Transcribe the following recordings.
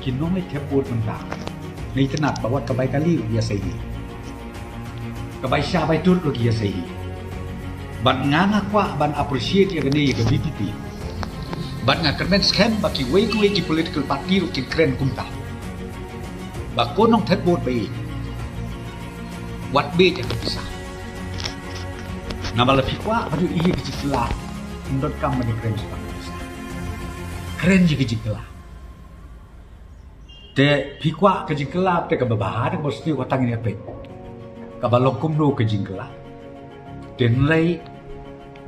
kinong ay tepod mentang. Ni tenat bawat kabay kali dia sehi. Kabay siya bay tur dia sehi. Ban ngana kwa ban appreciate ya gani ya BPP. Ban ngakermen scam baki way ki political party ru kin kren kumta. Bako nong tepod bay. Wat be jangan pisah. Nama lebih kwa baju iya keciklah. Menurut kamu di keren sekali. Keren juga keciklah. Te pikwa kejingkela te kababahar mesti watang ini apa? Kabalong kumno kejingkela. Den lay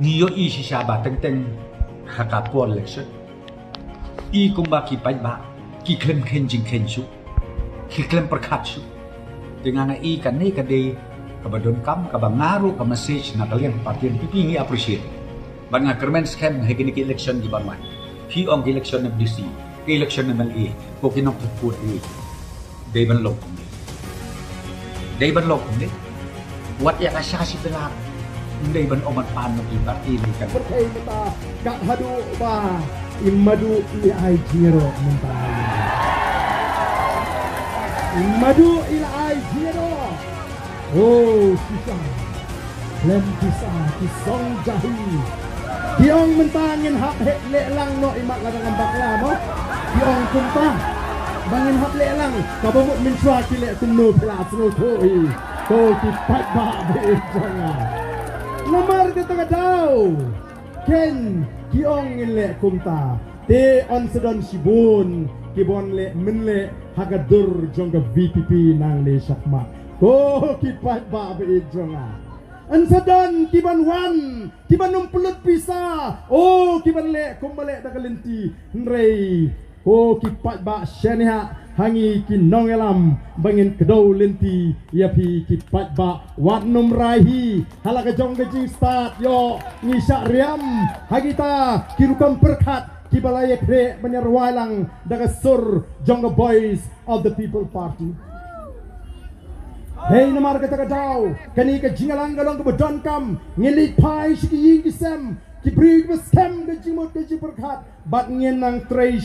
niyo I si siaba teng hakapuan election. I kumba ki ba ki klem kenjing kensu. Ki klem perkatsu. Dengan I kan ni kadai kabadon kam kabangaru ka message na kalian partian pipi ni appreciate. Ban nga kermen scam hegini ki election di banwan. Pi ong election na DC. Election naman kung kinong di day ban log kundi day ban log kundi wat ya kasya si pelar day ban oman paano ki parti ni kan berkay mata kak hadu ba imadu ila ay jiro mentang imadu ila ay jiro oh susah lem bisa kisong jahi diong mentangin hak hek lek lang no imak lang bakla mo diong kumpa bangin hak lek lang kabamut minchwa kilek kumno pelas no thoi to kipat ba be janga lamar ke tengah daw ken diong ilek kumta te on sedon sibun kibon lek menle hagadur jongga VPP nang le sakma ko kipat ba be janga ansadan kiban wan kiban numpulut pisa oh kiban le kumbale dakalenti nrei oh kipat ba syaniha hangi kinong elam bangin kedau lenti yapi kipat ba wat numrahi halaka jong gajing start yo ngisa riam hagita kirukam perkat kibalaya kre menyerwalang dagasur jongga boys of the people party. Hei namar kata kau, kani ke jingalang galong ke bedon kam, ngelik pai siki ying kisem, ki brig scam ke jimot ke jiperkat, bat ngenang tray